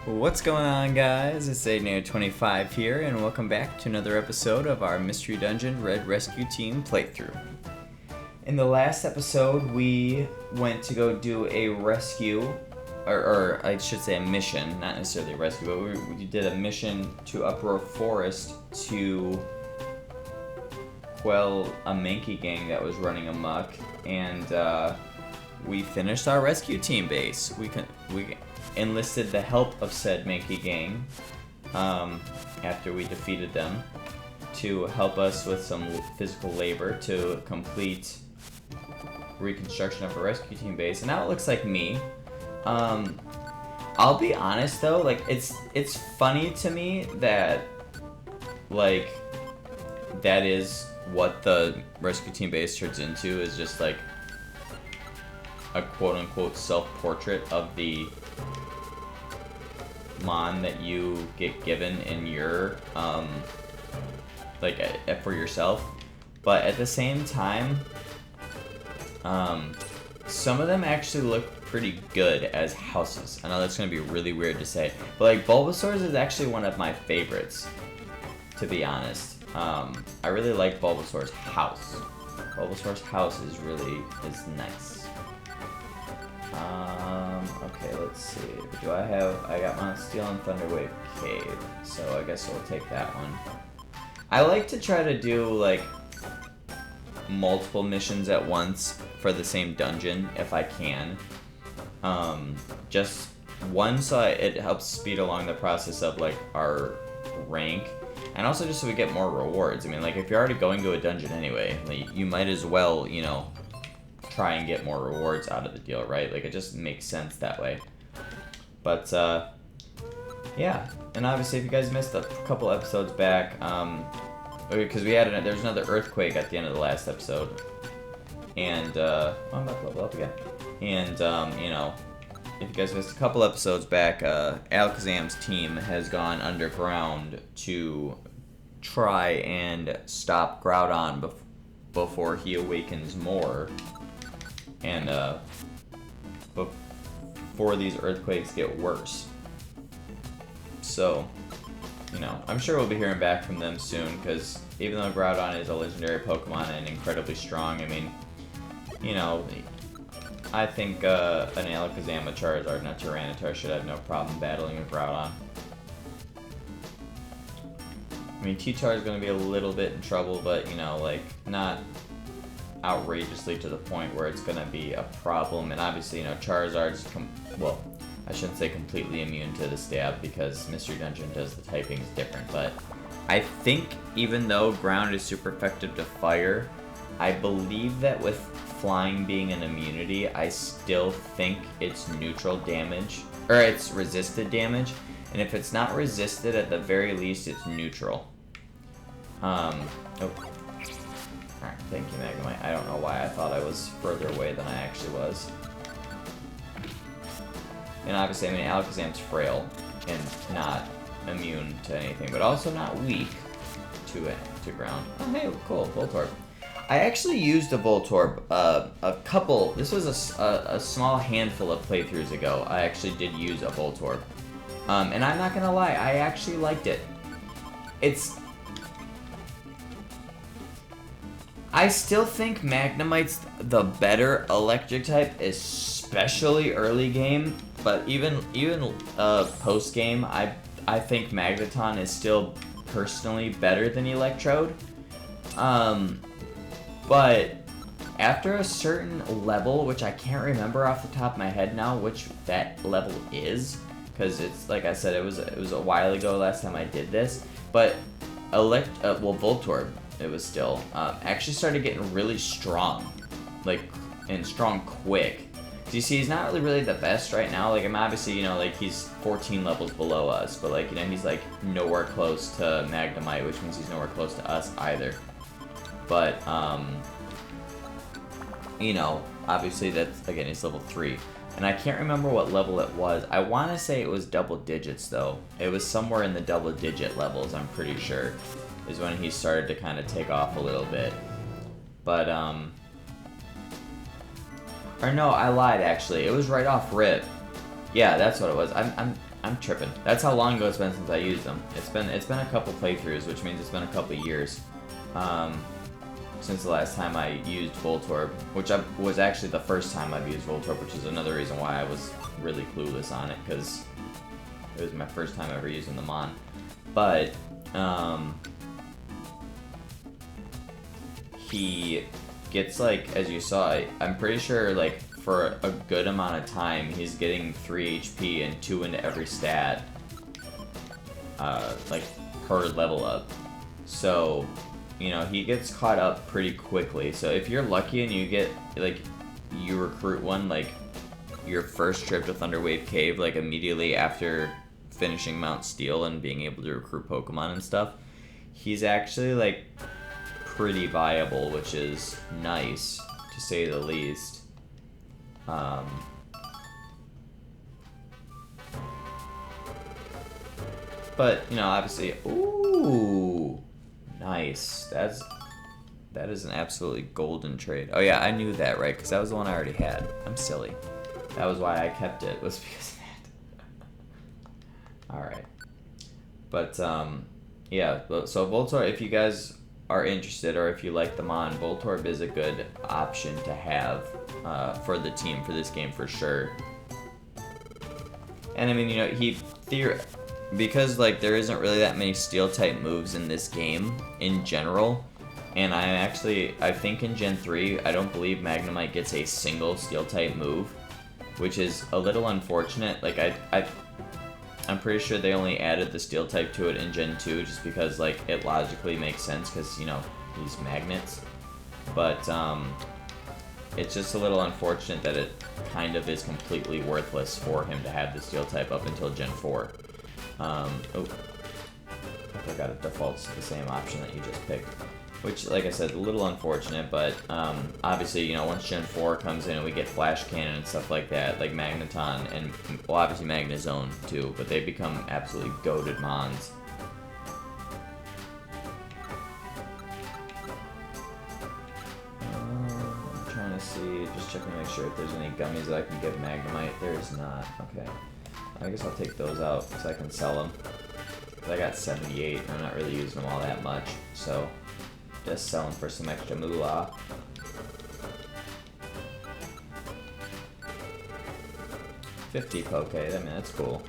What's going on, guys? It's A25 here, and welcome back to another episode of our Mystery Dungeon Red Rescue Team playthrough. In the last episode, we went to go do a rescue, or I should say a mission, not necessarily a rescue, but we did a mission to Uproar Forest to quell a Mankey gang that was running amok, and we finished our rescue team base. We enlisted the help of said Mankey gang after we defeated them to help us with some physical labor to complete reconstruction of a rescue team base, and now it looks like me. I'll be honest though, like it's funny to me that like that is what the rescue team base turns into, is just like a quote-unquote self-portrait of the mon that you get given in your for yourself. But at the same time, some of them actually look pretty good as houses. I know that's gonna be really weird to say, but like Bulbasaur's is actually one of my favorites, to be honest. I really like Bulbasaur's house. Bulbasaur's house is nice. Okay, let's see. I got my Steel and Thunderwave Cave, so I guess we'll take that one. I like to try to do, like, multiple missions at once for the same dungeon, if I can. Just one, so it helps speed along the process of, like, our rank, and also just so we get more rewards. I mean, like, if you're already going to a dungeon anyway, like, you might as well, you know, try and get more rewards out of the deal, right? Like, it just makes sense that way. But yeah, and obviously if you guys missed a couple episodes back, because there's another earthquake at the end of the last episode, and I'm about to level up again. And you know, if you guys missed a couple episodes back, Alakazam's team has gone underground to try and stop Groudon before he awakens more, and before these earthquakes get worse. So, you know, I'm sure we'll be hearing back from them soon, because even though Groudon is a legendary Pokemon and incredibly strong, I mean, you know, I think an Alakazam, a Charizard, and a Tyranitar should have no problem battling a Groudon. I mean, T-Tar is going to be a little bit in trouble, but, you know, like, not outrageously to the point where it's going to be a problem. And obviously, you know, Charizard's, well, I shouldn't say completely immune to the stab, because Mystery Dungeon does the typings different, but I think even though ground is super effective to fire, I believe that with flying being an immunity, I still think it's neutral damage, or it's resisted damage, and if it's not resisted, at the very least, it's neutral. Alright, thank you, Magnemite. I don't know why I thought I was further away than I actually was. And obviously, I mean, Alakazam's frail and not immune to anything, but also not weak to ground. Oh, hey, cool, Voltorb. I actually used a Voltorb this was a small handful of playthroughs ago. I actually did use a Voltorb. And I'm not gonna lie, I actually liked it. I still think Magnemite's the better electric type, especially early game, but even post game, I think Magneton is still personally better than Electrode. But after a certain level, which I can't remember off the top of my head now which that level is, because it's, like I said, it was a while ago last time I did this, but Voltorb, it was still, actually started getting really strong, like, and strong quick. So you see, he's not really the best right now. Like, I'm obviously, you know, like, he's 14 levels below us, but, like, you know, he's, like, nowhere close to Magnemite, which means he's nowhere close to us either. But, you know, obviously that's, again, he's level 3. And I can't remember what level it was. I want to say it was double digits, though. It was somewhere in the double digit levels, I'm pretty sure, is when he started to kind of take off a little bit. But, or no, I lied, actually. It was right off rip. Yeah, that's what it was. I'm tripping. That's how long ago it's been since I used them. It's been a couple playthroughs, which means it's been a couple years since the last time I used Voltorb, which was actually the first time I've used Voltorb, which is another reason why I was really clueless on it, because it was my first time ever using the Mon. But he gets, like, as you saw, I'm pretty sure, like, for a good amount of time, he's getting 3 HP and 2 into every stat, like, per level up. So, you know, he gets caught up pretty quickly. So if you're lucky and you get, like, you recruit one, like, your first trip to Thunderwave Cave, like, immediately after finishing Mount Steel and being able to recruit Pokemon and stuff, he's actually, like, pretty viable, which is nice, to say the least. But, you know, obviously, ooh, nice. That is an absolutely golden trade. Oh yeah, I knew that, right? Because that was the one I already had. I'm silly. That was why I kept it, was because of that. Alright. But, yeah, so Voltorb, if you guys are interested, or if you like the Mon, Voltorb is a good option to have for the team for this game for sure. And I mean, you know, because, like, there isn't really that many steel type moves in this game in general, and I think in Gen 3, I don't believe Magnemite gets a single steel type move, which is a little unfortunate. Like, I'm pretty sure they only added the steel type to it in Gen 2 just because, like, it logically makes sense because, you know, he's magnets. But, it's just a little unfortunate that it kind of is completely worthless for him to have the steel type up until Gen 4. Oh, I forgot it defaults to the same option that you just picked. Which, like I said, a little unfortunate, but obviously, you know, once Gen 4 comes in and we get Flash Cannon and stuff like that, like Magneton, and, well, obviously Magnezone, too, but they become absolutely goated Mons. I'm trying to see, just checking to make sure if there's any gummies that I can give Magnemite. There is not. Okay. I guess I'll take those out so I can sell them. I got 78, and I'm not really using them all that much, so just sell them for some extra moolah. $50 Poke, I mean, that's cool.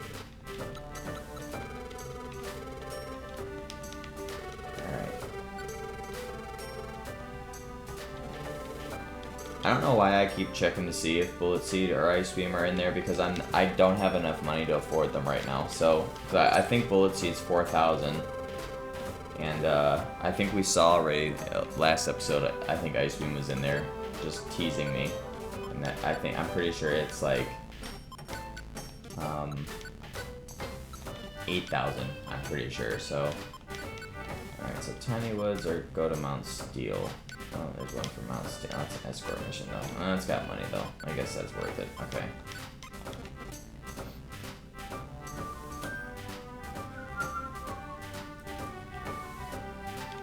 I don't know why I keep checking to see if Bullet Seed or Ice Beam are in there, because I don't have enough money to afford them right now. So I think Bullet Seed's 4,000, and I think we saw already last episode. I think Ice Beam was in there, just teasing me, and that I'm pretty sure it's like 8,000. I'm pretty sure. So all right, so Tiny Woods or go to Mount Steel. Oh, there's one for Mount Steel. That's an escort mission, though. Oh, it's got money, though. I guess that's worth it. Okay.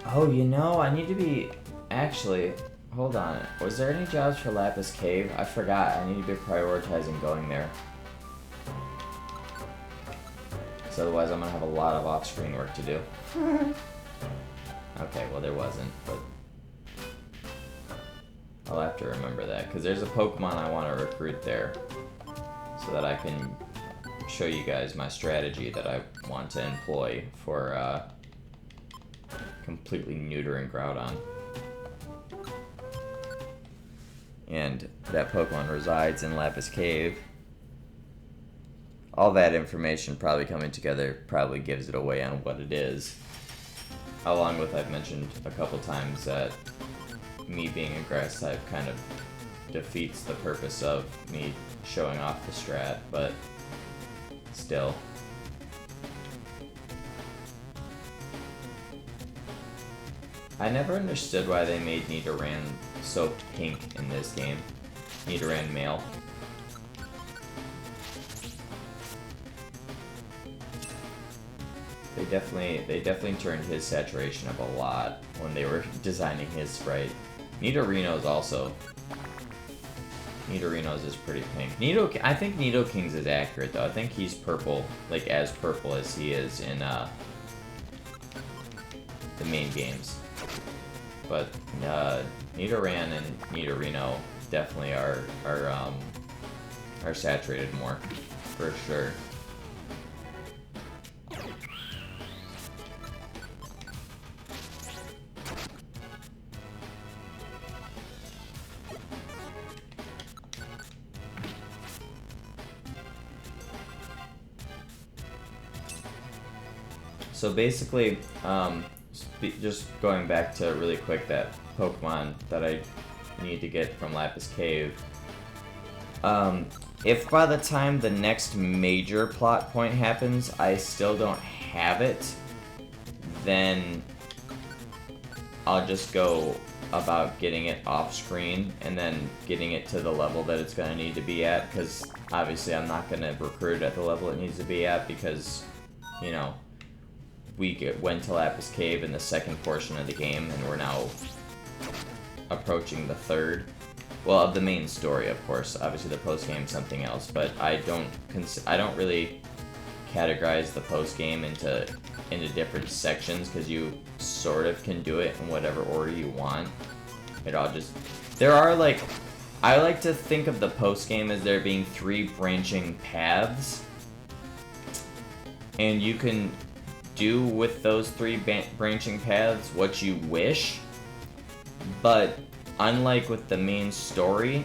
Oh, you know, I need to be... Actually, hold on. Was there any jobs for Lapis Cave? I forgot. I need to be prioritizing going there. Because otherwise I'm going to have a lot of off-screen work to do. Okay, well, there wasn't, but... I'll have to remember that, because there's a Pokemon I want to recruit there, so that I can show you guys my strategy that I want to employ for completely neutering Groudon. And that Pokemon resides in Lapis Cave. All that information probably coming together probably gives it away on what it is. Along with, I've mentioned a couple times that me being a grass type kind of defeats the purpose of me showing off the strat, but still. I never understood why they made Nidoran soaked pink in this game. Nidoran male. They definitely turned his saturation up a lot when they were designing his sprite. Nidorino's also Nidorino's is pretty pink. I think Nidoking's is accurate though. I think he's purple, like as purple as he is in the main games. But Nidoran and Nidorino definitely are saturated more, for sure. So basically, just going back to really quick that Pokemon that I need to get from Lapis Cave. If by the time the next major plot point happens, I still don't have it, then I'll just go about getting it off screen and then getting it to the level that it's going to need to be at, because obviously I'm not going to recruit at the level it needs to be at, because, you know, we went to Lapis Cave in the second portion of the game, and we're now approaching the third. Well, of the main story, of course. Obviously, the post game something else, but I don't really categorize the post game into different sections, because you sort of can do it in whatever order you want. It all just I like to think of the post game as there being 3 branching paths, and you can do with those 3 branching paths what you wish, but unlike with the main story,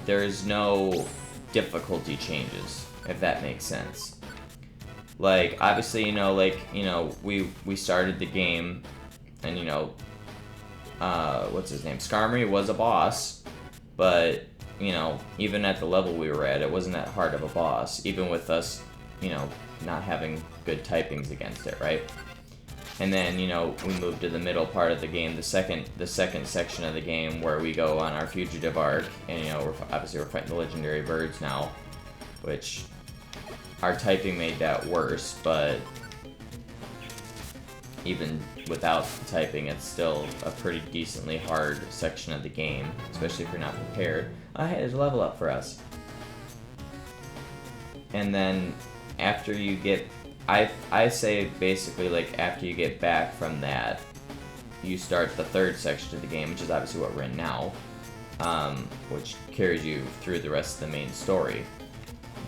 there's no difficulty changes, if that makes sense. Like, obviously, we started the game, and, what's his name? Skarmory was a boss, but, even at the level we were at, it wasn't that hard of a boss, even with us, not having good typings against it, right? And then, we moved to the middle part of the game, the second section of the game, where we go on our fugitive arc, and, we're fighting the legendary birds now, which our typing made that worse, but even without the typing, it's still a pretty decently hard section of the game, especially if you're not prepared. Oh, hey, there's a level up for us. And then, after you get... I say basically, like, after you get back from that, you start the third section of the game, which is obviously what we're in now, which carries you through the rest of the main story.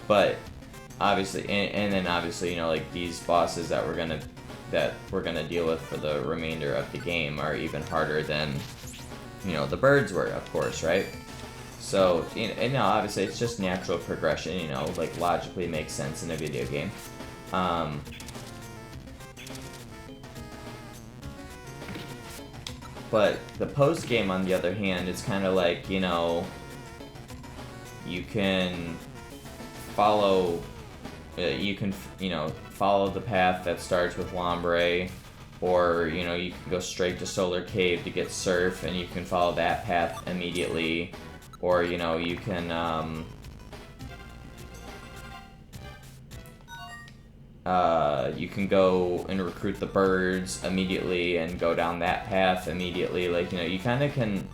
But obviously, and then obviously, like, these bosses that we're gonna deal with for the remainder of the game are even harder than, the birds were, of course, right? So, and now obviously it's just natural progression, like, logically makes sense in a video game. But the post game, on the other hand, it's kind of like, you can follow, follow the path that starts with Lombre, or, you can go straight to Solar Cave to get Surf, and you can follow that path immediately, or, you can, you can go and recruit the birds immediately and go down that path immediately. Like, you kind of can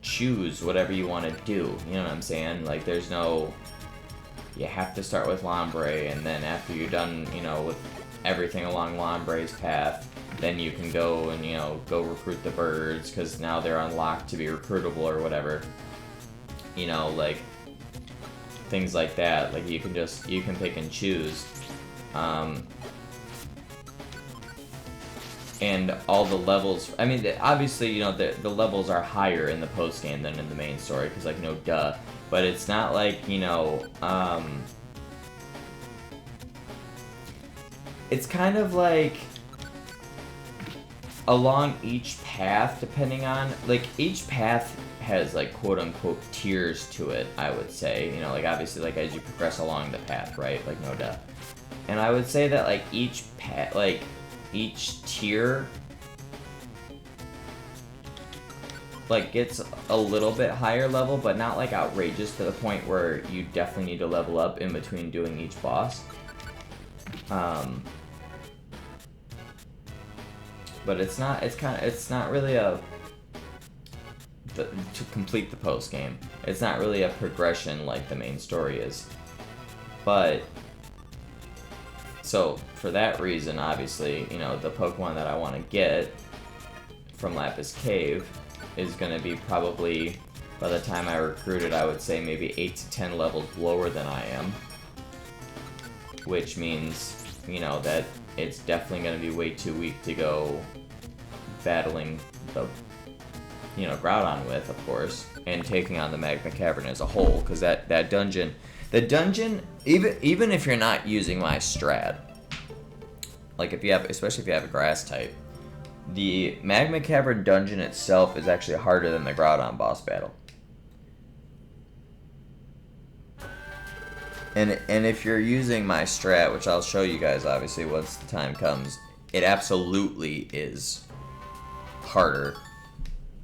choose whatever you want to do, you know what I'm saying? Like, there's no, you have to start with Lombre, and then after you're done, with everything along Lombre's path, then you can go and, go recruit the birds, because now they're unlocked to be recruitable or whatever. Like, things like that. Like, you can pick and choose. And all the levels, I mean, obviously, the levels are higher in the post game than in the main story, because, like, duh. But it's not like, it's kind of like along each path, depending on, like, each path has, like, quote-unquote tiers to it, I would say. Like, obviously, like, as you progress along the path, right? Like, no duh. And I would say that, like, each tier, like, gets a little bit higher level, but not, like, outrageous to the point where you definitely need to level up in between doing each boss. But it's not really to complete the post game. It's not really a progression like the main story is. But so for that reason, obviously, you know, the Pokemon that I want to get from Lapis Cave is going to be probably, by the time I recruit it, I would say maybe 8 to 10 levels lower than I am. Which means, you know, that it's definitely going to be way too weak to go battling the, you know, Groudon with, of course, and taking on the Magma Cavern as a whole, because that dungeon, the dungeon, even if you're not using my strat, like if you have, especially if you have a grass type, the Magma Cavern dungeon itself is actually harder than the Groudon boss battle. And if you're using my strat, which I'll show you guys obviously once the time comes, it absolutely is harder.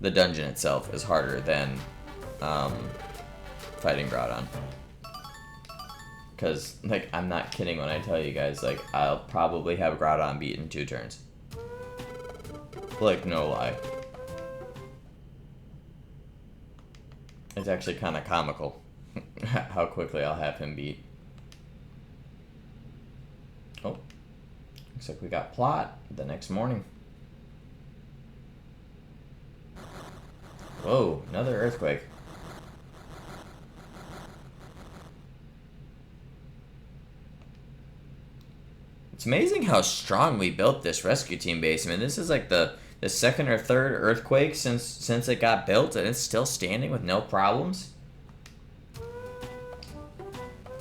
The dungeon itself is harder than fighting Groudon. Because, like, I'm not kidding when I tell you guys, like, I'll probably have Groudon beat in 2 turns. Like, no lie. It's actually kind of comical how quickly I'll have him beat. Oh, looks like we got plot the next morning. Whoa, another earthquake. It's amazing how strong we built this rescue team base. I mean, this is like the second or third earthquake since it got built, and it's still standing with no problems.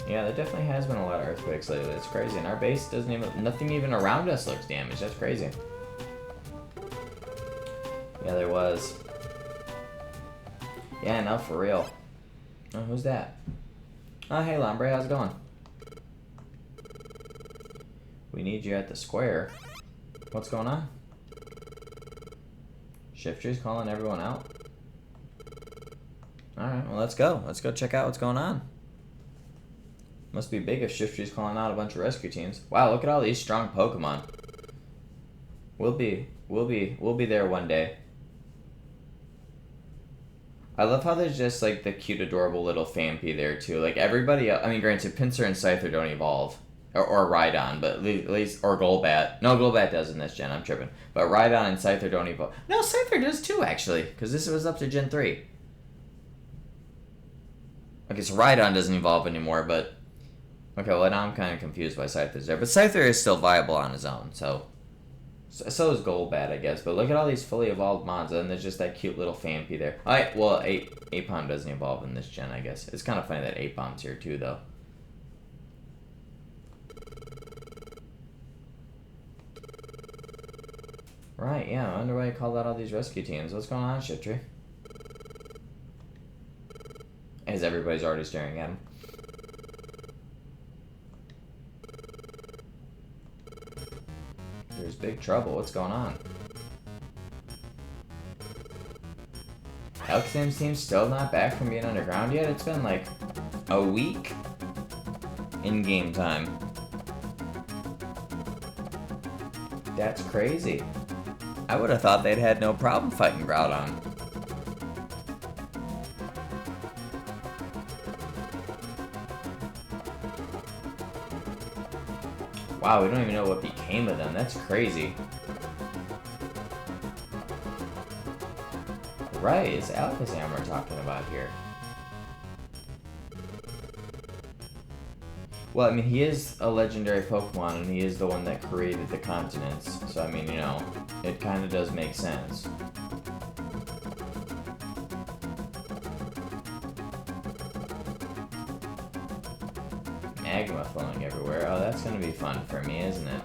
Yeah, there definitely has been a lot of earthquakes lately. It's crazy, and our base doesn't even, nothing even around us looks damaged. That's crazy. Yeah, there was. Yeah, no, for real. Oh, who's that? Oh, hey, Lombre, how's it going? We need you at the square. What's going on? Shifter's calling everyone out? Alright, well, let's go. Let's go check out what's going on. Must be big if Shifter's calling out a bunch of rescue teams. Wow, look at all these strong Pokemon. We'll be there one day. I love how there's just, like, the cute, adorable little Phanpy there, too. Like, everybody else, I mean, granted, Pinsir and Scyther don't evolve. Or Rhydon, but at least, or Golbat. No, Golbat does in this gen, I'm tripping. But Rhydon and Scyther don't evolve. No, Scyther does too, actually, because this was up to Gen 3. Okay, so Rhydon doesn't evolve anymore, but... Okay, well, now I'm kind of confused why Scyther's there. But Scyther is still viable on his own, so is Golbat, I guess. But look at all these fully evolved mons, and there's just that cute little Phanpy there. Alright, well, Aipom doesn't evolve in this gen, I guess. It's kind of funny that Aipom's here, too, though. Right, yeah, I wonder why I called out all these rescue teams. What's going on, Shiftry? As everybody's already staring at him. There's big trouble. What's going on? Alakazam's team's still not back from being underground yet? It's been like a week in game time. That's crazy. I would have thought they'd had no problem fighting Groudon. Wow, we don't even know what became of them. That's crazy. Right, it's Alakazam we're talking about here. Well, I mean, he is a legendary Pokemon, and he is the one that created the continents. So, I mean, you know, it kind of does make sense. Magma flowing everywhere. Oh, that's gonna be fun for me, isn't it?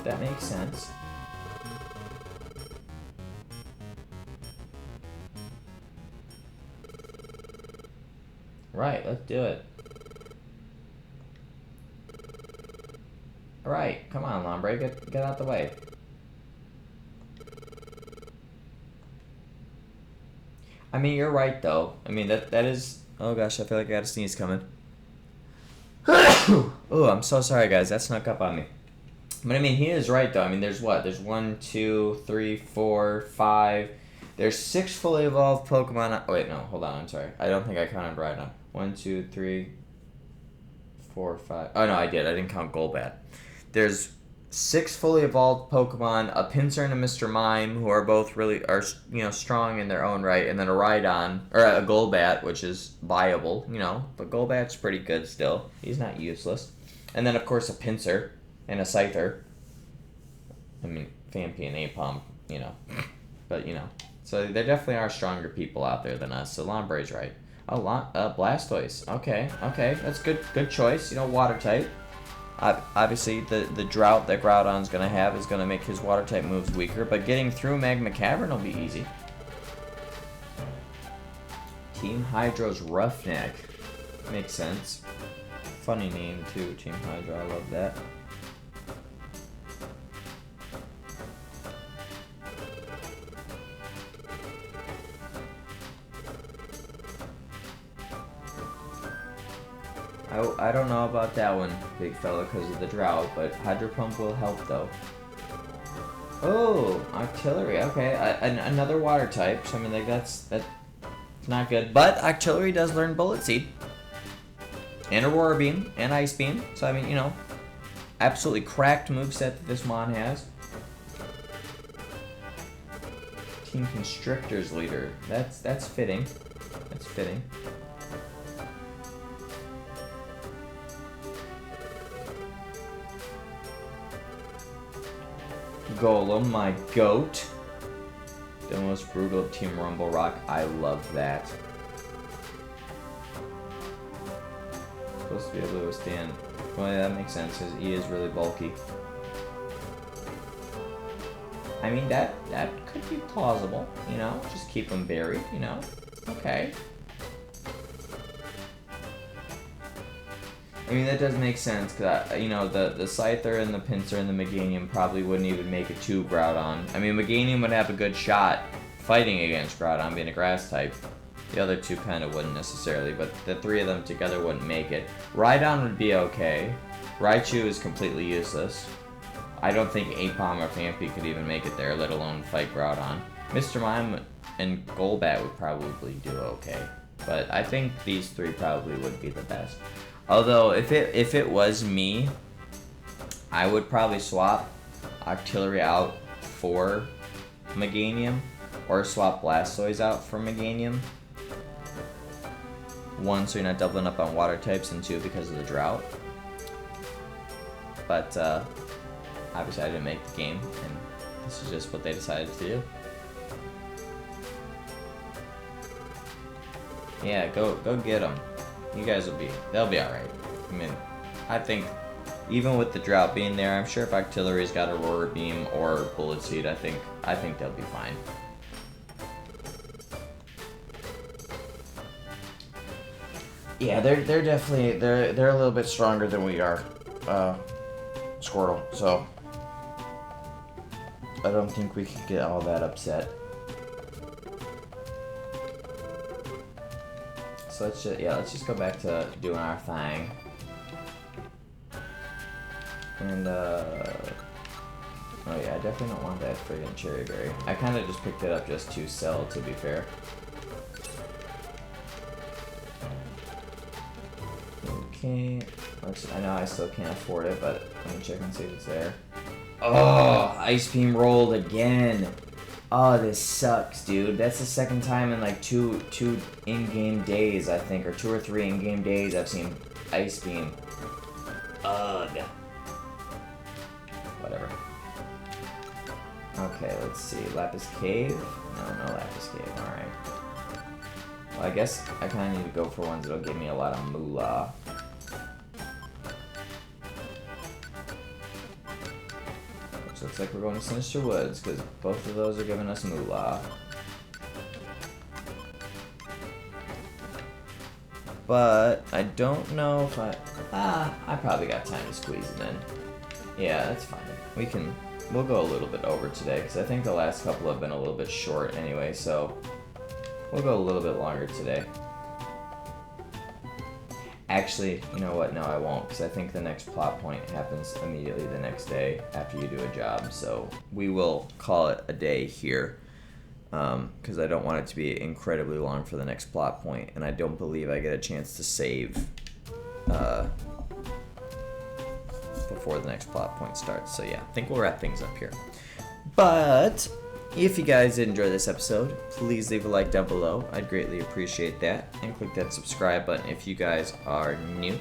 That makes sense. Right, let's do it. Alright, come on, Lombre, get out the way. I mean, you're right, though. I mean, that is... Oh, gosh, I feel like I got a sneeze coming. Oh, I'm so sorry, guys. That snuck up on me. But, I mean, he is right, though. I mean, there's what? There's 1, 2, 3, 4, 5... There's 6 fully evolved Pokemon... Oh, wait, no. Hold on. I'm sorry. I don't think I counted right now. 1, 2, 3, 4, 5... Oh, no, I did. I didn't count Golbat. There's 6 fully evolved Pokemon, a Pinsir and a Mr. Mime, who are both really, strong in their own right, and then a Rhydon, or a Golbat, which is viable, but Golbat's pretty good still. He's not useless. And then, of course, a Pinsir and a Scyther. I mean, Phanpy and Apom, but, So there definitely are stronger people out there than us, so Lombre's right. Oh, Blastoise. Okay, that's good choice, water type. Obviously, the drought that Groudon's going to have is going to make his water-type moves weaker, but getting through Magma Cavern will be easy. Team Hydro's Roughneck. Makes sense. Funny name, too, Team Hydro. I love that. I don't know about that one, big fella, because of the drought, but Hydro Pump will help, though. Oh, Octillery, okay. Another water type, so I mean, like, that's not good. But Octillery does learn Bullet Seed. And Aurora Beam, and Ice Beam. So, I mean, absolutely cracked moveset that this Mon has. Team Constrictor's leader. That's fitting. That's fitting. Golem, my goat. The most brutal of Team Rumble Rock. I love that. Supposed to be able to withstand. Well, yeah, that makes sense because he is really bulky. I mean, that could be plausible, Just keep him buried, Okay. I mean, that does make sense, because, the Scyther and the Pinsir and the Meganium probably wouldn't even make it to Groudon. I mean, Meganium would have a good shot fighting against Groudon, being a grass type. The other two kind of wouldn't necessarily, but the 3 of them together wouldn't make it. Rhydon would be okay. Raichu is completely useless. I don't think Apom or Phanpy could even make it there, let alone fight Groudon. Mr. Mime and Golbat would probably do okay, but I think these 3 probably would be the best. Although, if it was me, I would probably swap Octillery out for Meganium, or swap Blastoise out for Meganium. 1, so you're not doubling up on water types, and 2, because of the drought. But, obviously I didn't make the game, and this is just what they decided to do. Yeah, go get them. You guys they'll be alright. I mean, I think, even with the drought being there, I'm sure if Octillery's got Aurora Beam or Bullet Seed, I think they'll be fine. Yeah, they're definitely, they're a little bit stronger than we are, Squirtle, so I don't think we can get all that upset. So let's just go back to doing our thing. And, oh yeah, I definitely don't want that friggin' Cherry Berry. I kind of just picked it up just to sell, to be fair. Okay, I know I still can't afford it, but let me check and see if it's there. Oh, Ice Beam rolled again. Oh, this sucks, dude. That's the second time in like two in-game days, I think, or 2 or 3 in-game days I've seen Ice Beam. Ugh. Whatever. Okay, let's see. Lapis Cave? No Lapis Cave. Alright. Well, I guess I kind of need to go for ones that'll give me a lot of moolah. Looks like we're going to Sinister Woods, because both of those are giving us moolah. But I don't know if I probably got time to squeeze it in. Yeah, that's fine. We'll go a little bit over today, because I think the last couple have been a little bit short anyway, so We'll go a little bit longer today. Actually, you know what? No, I won't, because I think the next plot point happens immediately the next day after you do a job. So we will call it a day here, because I don't want it to be incredibly long for the next plot point, and I don't believe I get a chance to save before the next plot point starts. So yeah, I think we'll wrap things up here. But if you guys did enjoy this episode, please leave a like down below. I'd greatly appreciate that. And click that subscribe button if you guys are new.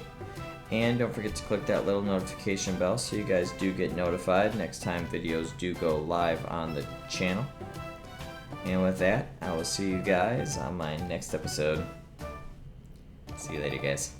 And don't forget to click that little notification bell so you guys do get notified next time videos do go live on the channel. And with that, I will see you guys on my next episode. See you later, guys.